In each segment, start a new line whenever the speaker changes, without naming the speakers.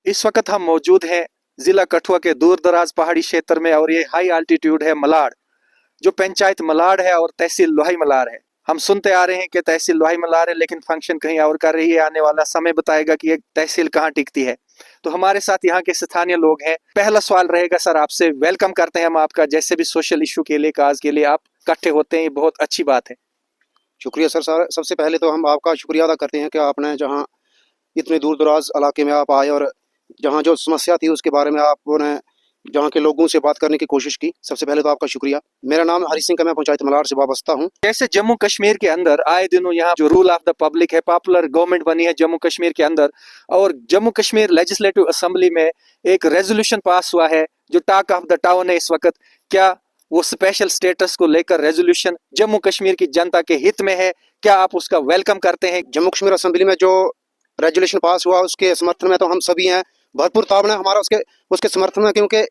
इस वक्त हम मौजूद हैं जिला कठुआ के दूर दराज पहाड़ी क्षेत्र में और ये हाई अल्टीट्यूड है मलाड, जो पंचायत मलाड है और तहसील लोहाई मलाड है। हम सुनते आ रहे हैं कि तहसील लोहाई मलाड है, लेकिन फंक्शन कहीं और कर रही है। आने वाला समय बताएगा कि ये तहसील कहाँ टिकती है। तो हमारे साथ यहाँ के स्थानीय लोग हैं। पहला सवाल रहेगा सर आपसे, वेलकम करते हैं हम आपका। जैसे भी सोशल इशू के लिए, काज के लिए आप इकट्ठे होते हैं, ये बहुत अच्छी बात है।
शुक्रिया सर। सबसे पहले तो हम आपका शुक्रिया अदा करते हैं कि आपने जहां इतने दूर दराज इलाके में आप आए और जहां जो समस्या थी उसके बारे में आपने जहां के लोगों से बात करने की कोशिश की। सबसे पहले तो आपका शुक्रिया। मेरा नाम हरी सिंह का, मैं पंचायत मलाड से वाबस्ता हूं।
जैसे जम्मू कश्मीर के अंदर आए दिनों यहाँ जो रूल ऑफ द पब्लिक है, पॉपुलर गवर्नमेंट बनी है जम्मू कश्मीर के अंदर, और जम्मू कश्मीर लेजिस्लेटिव असेंबली में एक रेजोल्यूशन पास हुआ है जो टॉक ऑफ द टाउन है इस वक्त। क्या वो स्पेशल स्टेटस को लेकर रेजोल्यूशन जम्मू कश्मीर की जनता के हित में है? क्या आप उसका वेलकम करते हैं?
जम्मू कश्मीर असेंबली में जो रेजोल्यूशन पास हुआ उसके समर्थन में तो हम सभी हैं। भरपूर ताबना है हमारा उसके समर्थन में, क्योंकि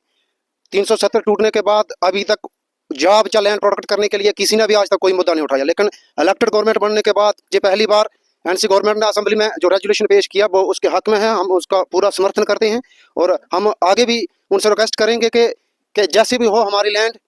370 टूटने के बाद अभी तक जॉब या लैंड प्रोटेक्ट करने के लिए किसी ने भी आज तक कोई मुद्दा नहीं उठाया। लेकिन इलेक्टेड गवर्नमेंट बनने के बाद ये पहली बार एनसी गवर्नमेंट ने असेंबली में जो रेजोल्यूशन पेश किया वो उसके हक में है। हम उसका पूरा समर्थन करते हैं और हम आगे भी उनसे रिक्वेस्ट करेंगे कि जैसे भी हो हमारी लैंड,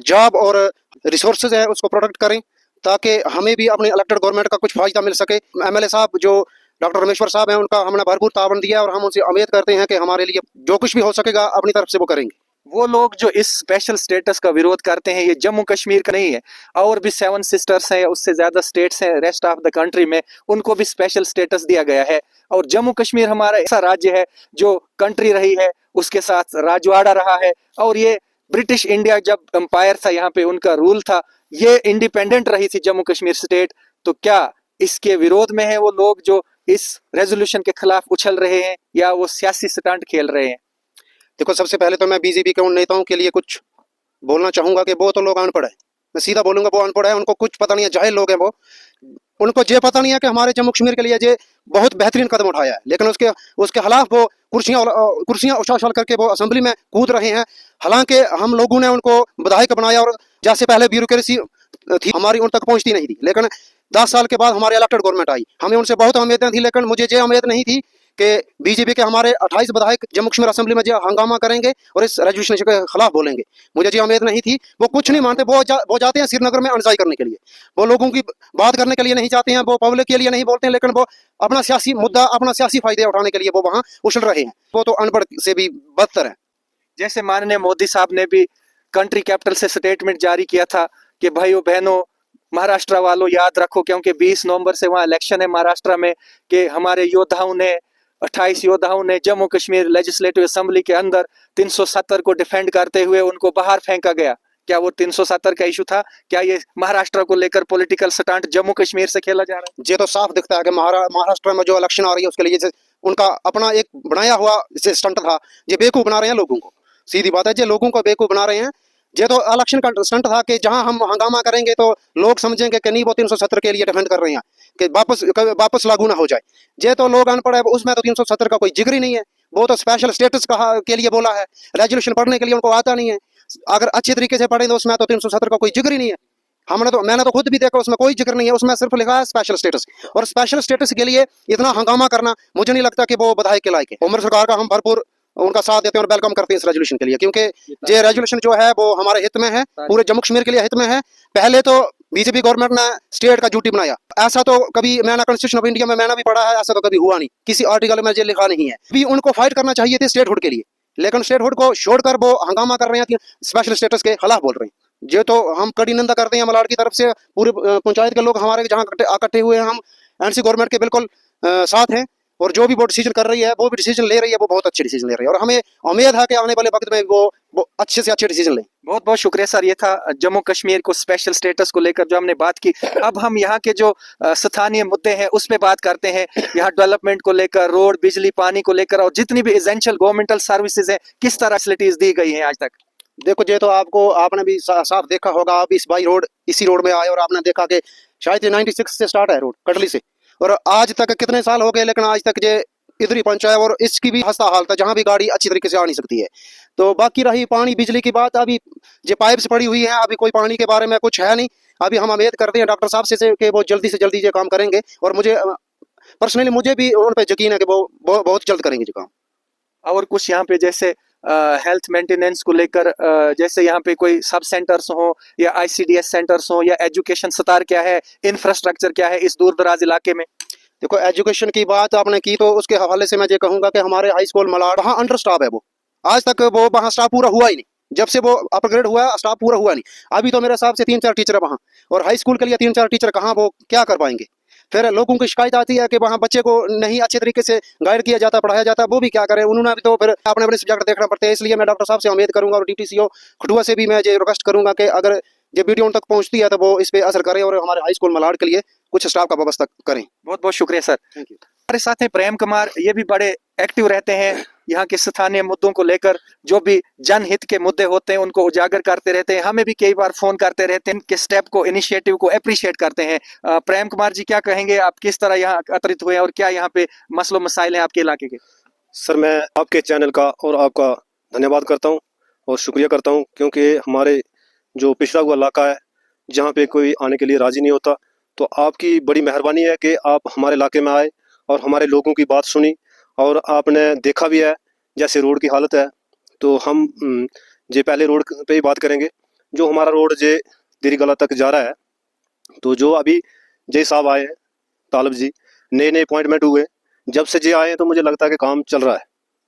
जॉब और रिसोर्सेज है उसको प्रोटेक्ट करें, ताकि हमें भी अपने इलेक्टेड गवर्नमेंट का कुछ फायदा मिल सके। एमएलए साहब जो डॉक्टर रमेश्वर साहब हैं, उनका हमने भरपूर ताबन दिया और हम उनसे उम्मीद करते हैं कि हमारे लिए जो कुछ भी हो सकेगा अपनी तरफ से वो करेंगे।
वो लोग जो इस स्पेशल स्टेटस का विरोध करते हैं, ये जम्मू कश्मीर का नहीं है, और भी 7 सिस्टर्स हैं, उससे ज्यादा स्टेट्स हैं रेस्ट ऑफ द कंट्री में, उनको भी स्पेशल स्टेटस दिया गया है। और जम्मू कश्मीर हमारा ऐसा राज्य है जो कंट्री रही है, उसके साथ राजवाड़ा रहा है। और ये ब्रिटिश इंडिया जब एम्पायर था, यहाँ पे उनका रूल था, ये इंडिपेंडेंट रही थी जम्मू कश्मीर स्टेट। तो क्या इसके विरोध में है वो लोग जो इस रेजोल्यूशन के खिलाफ उछल रहे हैं, या वो सियासी स्टंट खेल रहे हैं?
देखो, सबसे पहले तो मैं बीजेपी के उन नेताओं के लिए कुछ बोलना चाहूंगा कि वो तो लोग अनपढ़ है। मैं सीधा बोलूंगा, वो अनपढ़ है, उनको कुछ पता नहीं है, जाहिल लोग हैं वो। उनको ये पता नहीं है कि हमारे जम्मू कश्मीर के लिए ये बहुत बेहतरीन कदम उठाया है, लेकिन उसके खिलाफ वो कुर्सियां उछाल करके वो असेंबली में कूद रहे हैं। हालांकि हम लोगों ने उनको विधायक बनाया और जैसे पहले ब्यूरोक्रेसी थी हमारी उन तक पहुंचती नहीं थी, लेकिन 10 साल के बाद हमारे इलेक्टेड गवर्नमेंट आई, हमें उनसे बहुत उम्मीदें थी। लेकिन मुझे ये उम्मीद नहीं थी कि बीजेपी के हमारे 28 विधायक जम्मू कश्मीर असेंबली में जो हंगामा करेंगे और इस रेजोल्यूशन के खिलाफ बोलेंगे। मुझे ये उम्मीद नहीं थी। वो कुछ नहीं मानते, वो जाते हैं श्रीनगर में अनसाई करने के लिए, वो लोगों की बात करने के लिए नहीं जाते हैं, वो पब्लिक के लिए नहीं बोलते हैं, लेकिन वो अपना सियासी मुद्दा, अपना सियासी फायदे उठाने के लिए वो वहां उछल रहे हैं। वो तो अनपढ़ से भी बदतर है।
जैसे माननीय मोदी साहब ने भी कंट्री कैपिटल से स्टेटमेंट जारी किया था कि भाइयों बहनों, महाराष्ट्र वालों याद रखो, क्योंकि 20 नवंबर से वहां इलेक्शन है महाराष्ट्र में, कि हमारे योद्धाओं ने, 28 योद्धाओं ने जम्मू कश्मीर लेजिस्लेटिव असेंबली के अंदर 370 को डिफेंड करते हुए उनको बाहर फेंका गया। क्या वो 370 का इशू था? क्या ये महाराष्ट्र को लेकर पॉलिटिकल स्टंट जम्मू कश्मीर से खेला जा रहा है?
ये तो साफ दिखता है कि महाराष्ट्र में जो इलेक्शन आ रही है उसके लिए उनका अपना एक बनाया हुआ स्टंट था। ये बेवकूफ बना रहे हैं लोगों को, सीधी बात है, ये लोगों को बेवकूफ बना रहे हैं। ये तो इलेक्शन का स्टंट था कि जहां हम हंगामा करेंगे तो लोग समझेंगे कि नहीं, वो 370 के लिए डिफेंड कर रहे हैं कि वापस लागू ना हो जाए। ये तो लोग अनपढ़ है, उसमें तो 370 का कोई जिक्र ही नहीं है। वो तो स्पेशल स्टेटस के लिए बोला है, रेजोल्यूशन पढ़ने के लिए उनको आता नहीं है। अगर अच्छे तरीके से पढ़े तो उसमें तो 370 का कोई जिक्र ही नहीं है। मैंने तो खुद भी देखा, उसमें कोई जिक्र नहीं है, उसमें सिर्फ लिखा है स्पेशल स्टेटस। और स्पेशल स्टेटस के लिए इतना हंगामा करना मुझे नहीं लगता कि वो बधाई के लायक है। उम्र सरकार का हम भरपूर उनका साथ देते हैं और वेलकम करते हैं इस रेजोल्यूशन के लिए, क्योंकि ये रेजोल्यूशन जो है वो हमारे हित में है, पूरे जम्मू कश्मीर के लिए हित में है। पहले तो बीजेपी गवर्नमेंट ने स्टेट का ड्यूटी बनाया, ऐसा तो कभी मैंने कॉन्स्टिट्यूशन ऑफ इंडिया में मैंने भी पढ़ा है, ऐसा तो कभी हुआ नहीं, किसी आर्टिकल में ये लिखा नहीं है। भी उनको फाइट करना चाहिए थे स्टेटहुड के लिए, लेकिन स्टेटहुड को छोड़कर वो हंगामा कर रहे हैं, स्पेशल स्टेटस के खिलाफ बोल रहे हैं। ये तो हम कड़ी निंदा करते हैं मलाड की तरफ से। पूरे पंचायत के लोग हमारे जहाँ इकट्ठे हुए हैं, हम एनसी गवर्नमेंट के बिल्कुल साथ हैं, और जो भी वो डिसीजन कर रही है, वो भी डिसीजन ले रही है, वो बहुत अच्छे डिसीजन ले रही है, और हमें उम्मीद है कि आने वाले वक्त में वो अच्छे से अच्छे डिसीजन लें।
बहुत बहुत शुक्रिया सर। ये था जम्मू कश्मीर को स्पेशल स्टेटस को लेकर जो हमने बात की। अब हम यहाँ के जो स्थानीय मुद्दे हैं उस पे बात करते हैं। यहाँ डेवलपमेंट को लेकर, रोड, बिजली, पानी को लेकर, और जितनी भी एसेंशियल गवर्नमेंटल सर्विसेज है, किस तरह फैसिलिटीज दी गई हैं आज तक?
देखो, ये तो आपने भी साफ देखा होगा। आप इसी रोड में आए और आपने देखा कि शायद 96 से स्टार्ट है रोड, कटली से, और आज तक कितने साल हो गए, लेकिन आज तक ये इधर ही पहुंचा है, और इसकी भी हंसता हालत है, जहां भी गाड़ी अच्छी तरीके से आ नहीं सकती है। तो बाकी रही पानी बिजली की बात, अभी ये पाइप्स पड़ी हुई है, अभी कोई पानी के बारे में कुछ है नहीं। अभी हम उम्मीद करते हैं डॉक्टर साहब से कि वो जल्दी से जल्दी ये काम करेंगे, और मुझे पर्सनली भी उन पर यकीन है कि वो बहुत जल्द करेंगे ये काम।
और कुछ यहाँ पे जैसे हेल्थ मेंटेनेंस को लेकर जैसे यहाँ पे कोई सब सेंटर्स हो या आईसीडीएस सेंटर्स हो या एजुकेशन स्तर क्या है, इंफ्रास्ट्रक्चर क्या है इस दूर दराज इलाके में?
देखो, एजुकेशन की बात आपने की तो उसके हवाले से मैं ये कहूंगा कि हमारे हाई स्कूल मलाड वहाँ अंडर स्टाफ है। वो आज तक वो वहाँ स्टाफ पूरा हुआ ही नहीं। जब से वो अपग्रेड हुआ स्टाफ पूरा हुआ नहीं। अभी तो मेरे हिसाब से 3-4 टीचर है वहाँ, और हाई स्कूल के लिए 3-4 टीचर कहाँ, वो क्या कर पाएंगे। फिर लोगों की शिकायत आती है कि वहाँ बच्चे को नहीं अच्छे तरीके से गाइड किया जाता, पढ़ाया जाता, वो भी क्या करें, उन्होंने भी तो फिर अपने अपने सब्जेक्ट देखना पड़ता है। इसलिए मैं डॉक्टर साहब से उम्मीद करूंगा और डीटीसीओ खटुआ से भी मैं ये रिक्वेस्ट करूंगा कि अगर ये वीडियो उन तक पहुंचती है तो वो इस पे असर करें और हमारे हाई स्कूल मलाड के लिए कुछ स्टाफ का व्यवस्था करें।
बहुत बहुत शुक्रिया सर।
Thank you.
हमारे साथ हैं प्रेम कुमार, ये भी बड़े एक्टिव रहते हैं यहाँ के स्थानीय मुद्दों को लेकर, जो भी जनहित के मुद्दे होते हैं उनको उजागर करते रहते हैं, हमें भी कई बार फोन करते रहते हैं, इनके स्टेप को, इनिशिएटिव को अप्रिशिएट करते हैं। प्रेम कुमार जी, क्या कहेंगे, आप किस तरह यहाँ एकत्रित हुए और क्या यहाँ पे मसलो मसाइल हैं आपके इलाके के?
सर, मैं आपके चैनल का और आपका धन्यवाद करता हूँ और शुक्रिया करता हूँ, क्योंकि हमारे जो पिछड़ा हुआ इलाका है जहाँ पे कोई आने के लिए राज़ी नहीं होता, तो आपकी बड़ी मेहरबानी है कि आप हमारे इलाके में आए और हमारे लोगों की बात सुनी। और आपने देखा भी है जैसे रोड की हालत है, तो हम जे पहले रोड पे ही बात करेंगे। जो हमारा रोड जे देरीगला तक जा रहा है, तो जो अभी जय साहब आए हैं, तालब जी, नए नए अपॉइंटमेंट हुए, जब से जे आए हैं तो मुझे लगता है कि काम चल रहा है,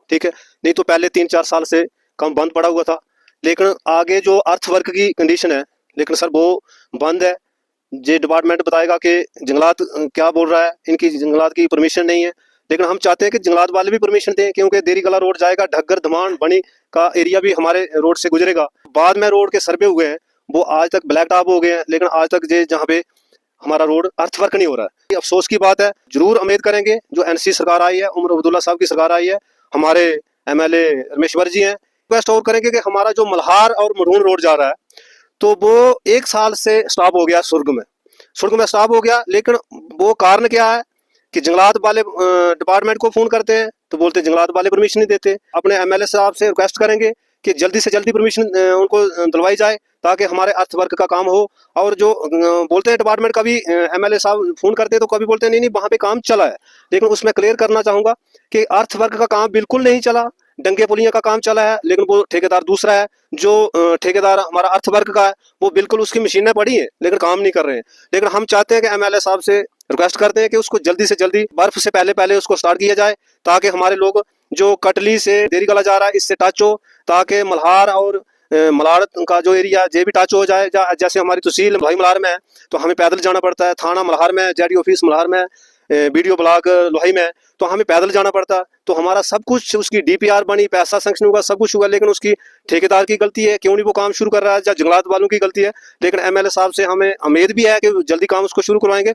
ठीक है। नहीं तो पहले 3-4 साल से काम बंद पड़ा हुआ था। लेकिन आगे जो अर्थ वर्क की कंडीशन है, लेकिन सर वो बंद है। जे डिपार्टमेंट बताएगा कि जंगलात क्या बोल रहा है, इनकी जंगलात की परमिशन नहीं है, लेकिन हम चाहते हैं कि जंगलात वाले भी परमिशन दें, क्योंकि देरीगला रोड जाएगा, ढग्गर धमान बनी का एरिया भी हमारे रोड से गुजरेगा। बाद में रोड के सर्वे हुए हैं, वो आज तक ब्लैक टॉप हो गए हैं, लेकिन आज तक जे जहाँ पे हमारा रोड अर्थवर्क नहीं हो रहा है। ये अफसोस की बात है। जरूर उम्मीद करेंगे जो एनसी सरकार आई है, उमर अब्दुल्ला साहब की सरकार आई है, हमारे एमएलए रमेश्वर जी हैं, रिक्वेस्ट और करेंगे कि हमारा जो मल्हार और मरून रोड जा रहा है, तो वो 1 साल से स्टॉप हो गया, सुर्ग में स्टॉप हो गया। लेकिन वो कारण क्या है कि जंगलात वाले डिपार्टमेंट को फोन करते हैं तो बोलते हैं जंगलात वाले परमिशन नहीं देते। अपने एमएलए साहब से रिक्वेस्ट करेंगे कि जल्दी से जल्दी परमिशन उनको दिलवाई जाए, ताकि हमारे अर्थ वर्क का काम हो। और जो बोलते हैं डिपार्टमेंट, कभी एमएलए साहब फोन करते हैं तो कभी बोलते हैं नहीं वहाँ पे काम चला है, लेकिन उसमें क्लियर करना चाहूंगा कि अर्थ वर्क का काम बिल्कुल नहीं चला। डंगे पुलिया का काम चला है, लेकिन वो ठेकेदार दूसरा है। जो ठेकेदार हमारा अर्थ वर्क का है, वो बिल्कुल उसकी मशीनें पड़ी हैं लेकिन काम नहीं कर रहे हैं। लेकिन हम चाहते हैं कि एमएलए साहब से रिक्वेस्ट करते हैं कि उसको जल्दी से जल्दी, बर्फ से पहले पहले उसको स्टार्ट किया जाए, ताकि हमारे लोग जो कटली से देरीगला जा रहा है इससे टच हो, ताकि मल्हार और मलाड़ का जो एरिया जे भी टच हो जाए। जैसे हमारी तहसील भाई मल्हार में है तो हमें पैदल जाना पड़ता है, थाना मल्हार में, जेडी ऑफिस मल्हार में, बीडीओ ब्लॉक लोहाई में, तो हमें पैदल जाना पड़ता है। तो हमारा सब कुछ, उसकी डीपीआर बनी, पैसा सैंक्शन हुआ, सब कुछ हुआ, लेकिन उसकी ठेकेदार की गलती है, क्यों नहीं वो काम शुरू कर रहा है, या जंगलात वालों की गलती है। लेकिन एमएलए साहब से हमें उम्मीद भी है कि जल्दी काम उसको शुरू करवाएंगे।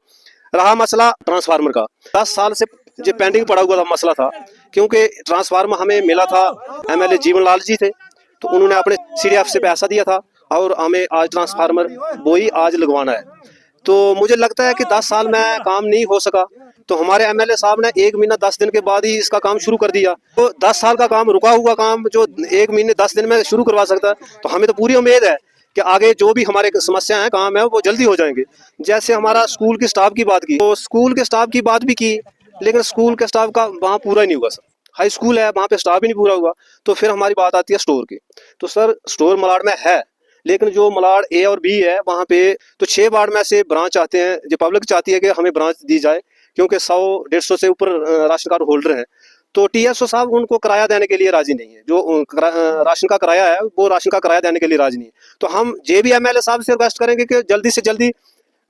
रहा मसला ट्रांसफार्मर का, 10 साल से जो पेंडिंग पड़ा हुआ था मसला था, क्योंकि ट्रांसफार्मर हमें मिला था, एमएलए जीवन लाल जी थे, तो उन्होंने अपने सीडीएफ से पैसा दिया था और हमें आज ट्रांसफार्मर वही आज लगवाना है। तो मुझे लगता है कि 10 साल में काम नहीं हो सका, तो हमारे एमएलए साहब ने 1 महीना 10 दिन के बाद ही इसका काम शुरू कर दिया। तो 10 साल का काम, रुका हुआ काम जो 1 महीने 10 दिन में शुरू करवा सकता है, तो हमें तो पूरी उम्मीद है कि आगे जो भी हमारे समस्या है, काम है, वो जल्दी हो जाएंगे। जैसे हमारा स्कूल के स्टाफ की बात की, तो स्कूल के स्टाफ की बात भी की, लेकिन स्कूल के स्टाफ का वहाँ पूरा ही नहीं हुआ सर। हाई स्कूल है, वहाँ पे स्टाफ ही नहीं पूरा हुआ। तो फिर हमारी बात आती है स्टोर की। तो सर स्टोर मलाड में है, लेकिन जो मलाड ए और बी है वहाँ पे तो 6 वार्ड में से ब्रांच चाहते हैं, जो पब्लिक चाहती है कि हमें ब्रांच दी जाए, क्योंकि 100-150 से ऊपर राशन कार्ड होल्डर हैं। तो टीएसओ साहब उनको किराया देने के लिए राजी नहीं है, जो राशन का किराया है वो राशन का किराया देने के लिए राजी नहीं है। तो हम जे भी एमएलए साहब से रिक्वेस्ट करेंगे कि जल्दी से जल्दी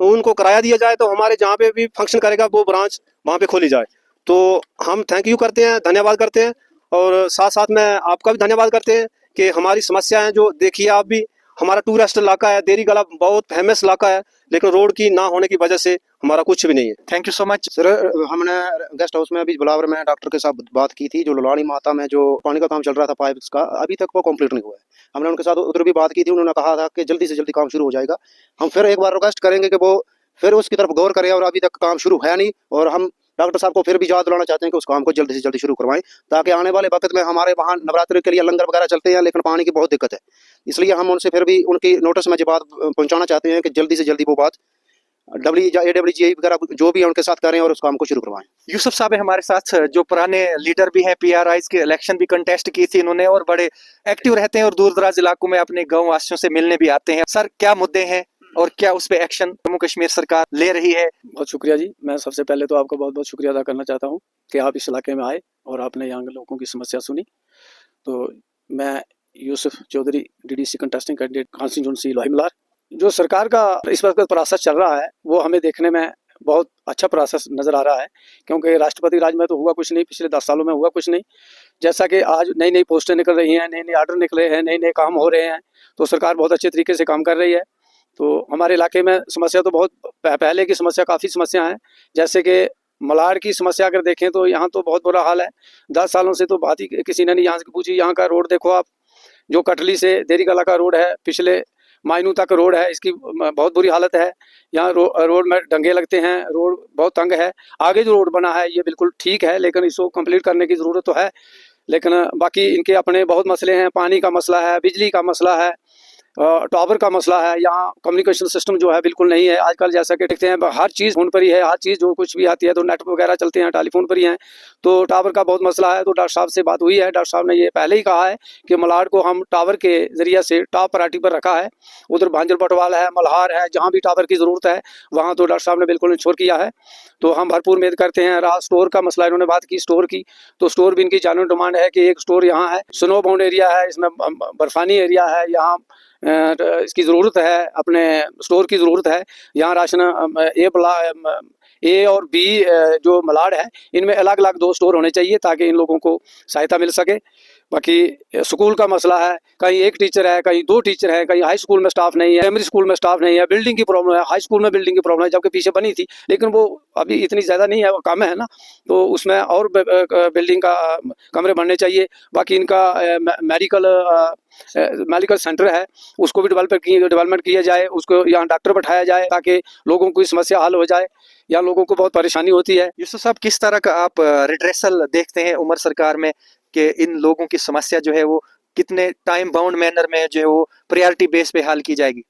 उनको किराया दिया जाए, तो हमारे जहाँ पे भी फंक्शन करेगा वो ब्रांच वहाँ पे खोली जाए। तो हम थैंक यू करते हैं, धन्यवाद करते हैं, और साथ साथ में आपका भी धन्यवाद करते हैं कि हमारी समस्याएं जो देखिए आप भी। हमारा टूरिस्ट इलाका है, देरीगला बहुत फेमस इलाका है, लेकिन रोड की ना होने की वजह से हमारा कुछ भी नहीं है।
Thank you so much
sir. हमने गेस्ट हाउस में अभी बुलावर में डॉक्टर के साथ बात की थी, जो लुलानी माता में जो पानी का काम चल रहा था पाइप्स का, अभी तक वो कंप्लीट नहीं हुआ है। हमने उनके साथ उधर भी बात की थी, उन्होंने कहा था कि जल्दी से जल्दी काम शुरू हो जाएगा। हम फिर एक बार रिक्वेस्ट करेंगे कि वो फिर उसकी तरफ गौर करें, और अभी तक काम शुरू है नहीं, और हम डॉक्टर साहब को फिर भी याद दिलाना चाहते हैं कि उस काम को जल्दी से जल्दी शुरू करवाएं, ताकि आने वाले वक्त में हमारे वहाँ नवरात्रि के लिए लंगर वगैरह चलते हैं, लेकिन पानी की बहुत दिक्कत है। इसलिए हम उनसे फिर भी उनकी नोटिस में जो बात पहुंचाना चाहते हैं कि जल्दी से जल्दी वो बात AWGI वगैरह जो भी है उनके साथ करें और उस काम को शुरू करवाएं।
यूसुफ साहब है हमारे साथ, जो पुराने लीडर भी हैं, PRIs के इलेक्शन भी कंटेस्ट की थी इन्होंने और बड़े एक्टिव रहते हैं और दूर दराज इलाकों में अपने गाँव वासियों से मिलने भी आते हैं। सर, क्या मुद्दे हैं और क्या उस पे एक्शन जम्मू कश्मीर सरकार ले रही है?
बहुत शुक्रिया जी। मैं सबसे पहले तो आपका बहुत बहुत शुक्रिया अदा करना चाहता हूँ कि आप इस इलाके में आए और आपने यहाँ के लोगों की समस्या सुनी। तो मैं Yusuf Chaudhary, DDC contesting candidate constituency Lohi Malar. जो सरकार का इस वक्त प्रोसेस चल रहा है वो हमें देखने में बहुत अच्छा प्रोसेस नज़र आ रहा है, क्योंकि राष्ट्रपति राज में तो हुआ कुछ नहीं, पिछले 10 सालों में हुआ कुछ नहीं। जैसा कि आज नई नई पोस्टें निकल रही हैं, नए नए आर्डर निकले हैं, नए नए काम हो रहे हैं, तो सरकार बहुत अच्छे तरीके से काम कर रही है। तो हमारे इलाके में समस्या तो बहुत पहले की समस्या, काफ़ी समस्या हैं। जैसे कि मलाड की समस्या अगर देखें तो यहाँ तो बहुत बुरा हाल है। 10 सालों से तो बात ही किसी ने नहीं यहाँ से पूछी। यहाँ का रोड देखो आप, जो कटली से देरीकला का रोड है, पिछले मायनू तक रोड है, इसकी बहुत बुरी हालत है। यहाँ रोड में डंगे लगते हैं, रोड बहुत तंग है। आगे जो रोड बना है ये बिल्कुल ठीक है, लेकिन इसको कंप्लीट करने की ज़रूरत तो है। लेकिन बाकी इनके अपने बहुत मसले हैं। पानी का मसला है, बिजली का मसला है, टावर का मसला है। यहाँ कम्युनिकेशन सिस्टम जो है बिल्कुल नहीं है। आजकल जैसा कि देखते हैं हर चीज़ फ़ोन पर ही है, हर चीज़ जो कुछ भी आती है तो नेट वगैरह चलते हैं, टेलीफोन पर ही हैं। तो टावर का बहुत मसला है। तो डॉक्टर साहब से बात हुई है, डॉक्टर साहब ने ये पहले ही कहा है कि मलाड को हम टावर के ज़रिए से टॉप प्रायोरिटी पर रखा है। उधर भांजल पटवाल है, मल्हार है, जहाँ भी टावर की ज़रूरत है वहाँ तो डॉक्टर साहब ने बिल्कुल इंश्योर किया है। तो हम भरपूर उम्मीद करते हैं। रहा स्टोर का मसला, इन्होंने बात की स्टोर की, तो स्टोर भी इनकी जानवर डिमांड है कि एक स्टोर यहाँ है, स्नो बाउंड एरिया है, इसमें बर्फानी एरिया है, यहाँ इसकी ज़रूरत है, अपने स्टोर की ज़रूरत है। यहाँ राशन A और B जो मलाड है इनमें अलग अलग 2 स्टोर होने चाहिए ताकि इन लोगों को सहायता मिल सके। बाकी स्कूल का मसला है, कहीं 1 टीचर है, कहीं 2 टीचर है, कहीं हाई स्कूल में स्टाफ नहीं है, प्राइमरी स्कूल में स्टाफ नहीं है, बिल्डिंग की प्रॉब्लम है, हाई स्कूल में बिल्डिंग की प्रॉब्लम है, जबकि पीछे बनी थी लेकिन वो अभी इतनी ज़्यादा नहीं है, वो कम है ना, तो उसमें और बिल्डिंग का कमरे बनने चाहिए। बाकी इनका मेडिकल सेंटर है, उसको भी डेवलपमेंट किया जाए, उसको यहाँ डॉक्टर बैठाया जाए ताकि लोगों की समस्या हल हो जाए। यहाँ लोगों को बहुत परेशानी होती है।
यूसुफ साहब, किस तरह का आप रिड्रेसल देखते हैं उमर सरकार में कि इन लोगों की समस्या जो है वो कितने टाइम बाउंड मैनर में जो है वो प्रायोरिटी बेस पे हल की जाएगी?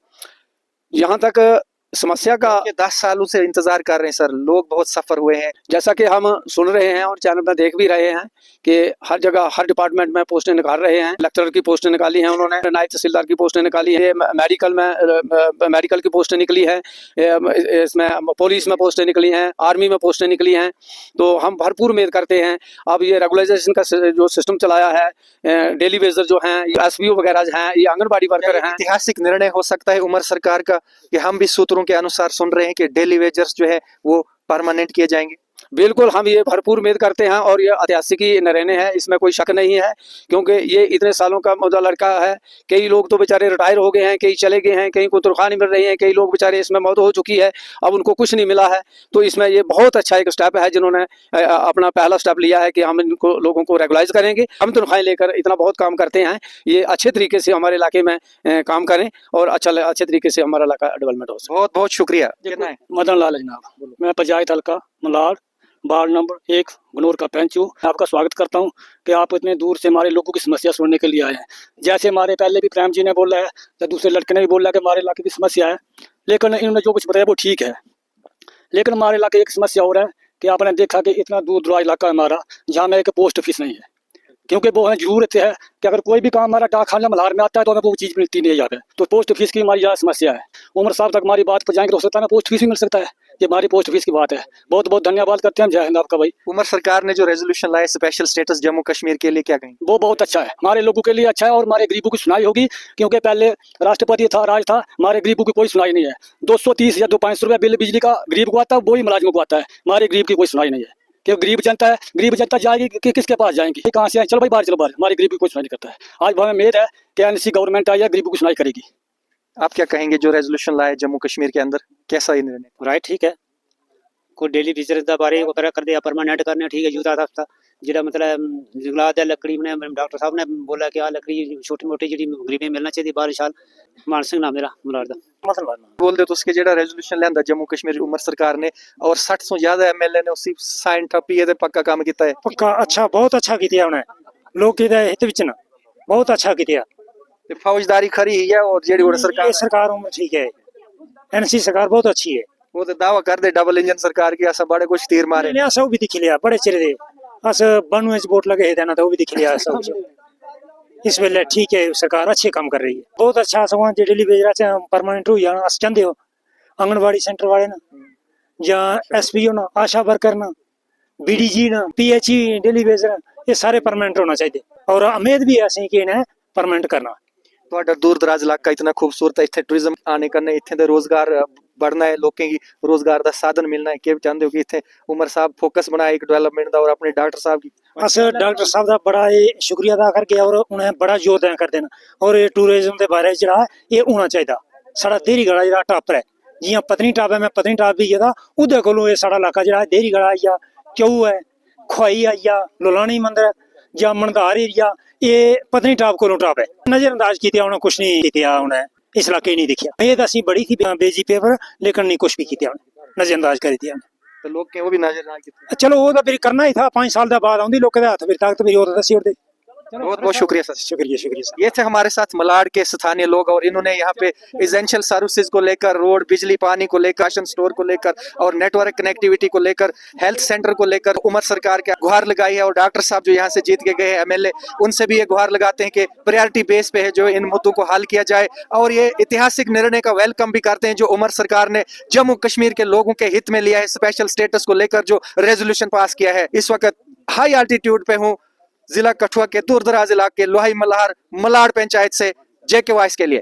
यहाँ तक समस्या का
10 सालों से इंतजार कर रहे हैं सर, लोग बहुत सफर हुए हैं।
जैसा कि हम सुन रहे हैं और चैनल में देख भी रहे हैं कि हर जगह हर डिपार्टमेंट में पोस्टें निकाल रहे हैं। लेक्चरर की पोस्टें निकाली हैं उन्होंने, नायब तहसीलदार की पोस्टें निकाली है, मेडिकल की पोस्टें निकली हैं, इसमें पुलिस में पोस्टें निकली हैं, आर्मी में पोस्टें निकली हैं। तो हम भरपूर उम्मीद करते हैं। अब ये रेगुलराइजेशन का जो सिस्टम चलाया है, डेली वेजर जो हैं, SBO वगैरह हैं, ये आंगनबाड़ी वर्कर हैं।
ऐतिहासिक निर्णय हो सकता है उमर सरकार का कि हम भी सूत्रों के अनुसार सुन रहे हैं कि डेली वेजर्स जो है वो परमानेंट किए जाएंगे।
बिल्कुल, हम ये भरपूर उम्मीद करते हैं और ये ऐतिहासिक ही निर्णय है, इसमें कोई शक नहीं है, क्योंकि ये इतने सालों का मुद्दा लड़का है। कई लोग तो बेचारे रिटायर हो गए हैं, कई चले गए हैं, कई को तनख्वाह नहीं मिल रही है, कई लोग बेचारे इसमें मौत हो चुकी है, अब उनको कुछ नहीं मिला है। तो इसमें ये बहुत अच्छा एक स्टेप है जिन्होंने अपना पहला स्टेप लिया है कि हम इनको लोगों को रेगुलाइज करेंगे। हम तनख्वाहें लेकर इतना बहुत काम करते हैं, ये अच्छे तरीके से हमारे इलाके में काम करें और अच्छे तरीके से हमारा इलाका डेवलपमेंट हो सके।
बहुत बहुत शुक्रिया।
मदन लाल जनाब, मैं पंचायत हल्का मलाड वार्ड नंबर 1 गनौर का पंच हूँ। आपका स्वागत करता हूँ कि आप इतने दूर से हमारे लोगों की समस्या सुनने के लिए आए हैं। जैसे हमारे पहले भी प्रेम जी ने बोला है, या दूसरे लड़के ने भी बोला कि हमारे इलाके की समस्या है, लेकिन इन्होंने जो कुछ बताया वो ठीक है। लेकिन हमारे इलाके एक समस्या और है कि आपने देखा कि इतना दूर दराज इलाका है हमारा, जहाँ में एक पोस्ट ऑफिस नहीं है, क्योंकि वो हमें जरूरत है कि अगर कोई भी काम हमारा डाक खाना मल्हार में आता है तो हमें वो चीज़ मिलती नहीं है यहाँ पे। तो पोस्ट ऑफिस की हमारी ज़्यादा समस्या है। उमर साहब तक हमारी बात पहुँचाएंगे तो हो सकता है ना पोस्ट ऑफिस भी मिल सकता है। ये हमारी पोस्ट ऑफिस की बात है। बहुत बहुत धन्यवाद करते हैं। जय हिंद आपका भाई।
उमर सरकार ने जो रेजोल्यूशन लाया स्पेशल स्टेटस जम्मू कश्मीर के लिए, क्या कहेंगे?
वो बहुत अच्छा है, हमारे लोगों के लिए अच्छा है और हमारे गरीबों की सुनाई होगी, क्योंकि पहले राष्ट्रपति था, राज था, हमारे गरीबों की कोई सुनाई नहीं है। 230 या 205 रुपये बिल बिजली का गरीब को आता है, वही मुलाजिमों को आता है, हमारे गरीब की कोई सुनाई नहीं है। कि गरीब जनता है, गरीब जनता जाएगी कि किसके पास जाएंगी, कहाँ से आए, चलो भाई बाहर चलो बाहर, हमारी गरीब की कोई सुनाई नहीं करता है। आज हमें उम्मीद है कि NC गवर्नमेंट आई है, गरीबों की सुनाई करेगी।
आप क्या कहेंगे जो रेजोल्यूशन लाया जम्मू कश्मीर के अंदर, कैसा ये निर्णय?
राइट, ठीक है। कोई डेली विजिट दा बारे वगैरह कर दिया, परमानेंट करने ठीक है। यूता था जिहड़ा मतलब जंगलात लकड़ी ने डॉक्टर साहब ने बोला कि आ लकड़ी छोटी मोटी जी गरीबी मिलना चाहिए। बारिशाल मान सिंह नाम मेरा मलाड दा
बोल दे तो उसके जेड़ा रेजोल्यूशन लियांदा जम्मू कश्मीर उमर सरकार ने और 60 से ज्यादा MLA ने उसी साइन ठप्पी है पक्का काम किया है।
पक्का अच्छा, बहुत अच्छा किया उन्हें, लोग किदा हित विच ना बहुत अच्छा किया।
फौजदारी खरी है और जेडी सरकार
सरकार ठीक है, NC सरकार बहुत अच्छी है।
वो तो दावा कर दे डबल इंजन सरकार की असा बड़े कुछ तीर मारे
ने अस भी दिखी लिया बड़े चिर दे अस 92 च वोट लगे देना तो वो भी दिखी लिया सब कुछ। इस वेले ठीक है सरकार अच्छे काम कर रही है बहुत अच्छा सगुआं जे डेली बेजरा च परमानेंट हो जाना अस चाहते हो आंगनवाड़ी सेंटर वाले ना या एसपीओ ना आशा वर्कर ना बीडीजी ना पीएचई डेली बेजर ये सारे परमानेंट होना चाहिए और उम्मीद भी है असें कि इन्हें परमानेंट करना।
ਤੁਹਾਡਾ ਦੂਰ ਦਰਾਜ ਇਲਾਕਾ ਇਤਨਾ ਖੂਬਸੂਰਤ ਹੈ ਇੱਥੇ ਟੂਰਿਜ਼ਮ ਆਣੇ ਕਰਨੇ ਇੱਥੇ ਦੇ ਰੋਜ਼ਗਾਰ बढ़ना है लोगों की रोजगार का साधन मिलना है कि चाहते हो कि इतने उमर साहब फोकस बनाए एक डेवलपमेंट का और अपने डॉक्टर साहब की
अस डॉक्टर साहब का बड़ा ये शुक्रिया अदा करके और उन्हें बड़ा योगदान कर देना और ये टूरिज्म के बारे जरा ये होना चाहिए साड़ा देहरी गढ़ा जरा टापर है जियां पत्नीटाप है मैं पत्नीटाप भी गया उधर कोलों ये साड़ा इलाका जरा देहरी गढ़ा आई गया क्यों है खोई आई गया लोलानी मंदिर या मनधार एरिया ये पत्नीटाप कोलों टाप है नजरअंदाज किया उन्हें कुछ नहीं किया उन्हें इस इलाके नहीं देखा ये दसी बड़ी थी बेजी पेपर लेकिन नहीं कुछ भी किया नजरअंदाज कर दिया
तो लोग के वो भी नजर ना किए
चलो वो तो फिर करना ही था 5 साल बाद आउंदी लोग के हाथ फिर ताकत मेरी और दसी उड़दे
बहुत बहुत शुक्रिया सर
शुक्रिया शुक्रिया
ये थे हमारे साथ मलाड के स्थानीय लोग और इन्होंने यहाँ पे एसेंशियल सर्विसेज को लेकर रोड बिजली पानी को लेकर राशन स्टोर को लेकर और नेटवर्क कनेक्टिविटी को लेकर हेल्थ सेंटर को लेकर उमर सरकार के गुहार लगाई है और डॉक्टर साहब जो यहाँ से जीत के गए एमएलए उनसे भी ये गुहार लगाते हैं कि प्रायोरिटी बेस पे है जो इन मुद्दों को हल किया जाए और ये ऐतिहासिक निर्णय का वेलकम भी करते हैं जो उमर सरकार ने जम्मू कश्मीर के लोगों के हित में लिया है स्पेशल स्टेटस को लेकर जो रेजोल्यूशन पास किया है। इस वक्त हाई एल्टीट्यूड पे हूँ जिला कठुआ के दूर दराज इलाके लोहाई मल्हार मलाड पंचायत से जेके वॉइस के लिए।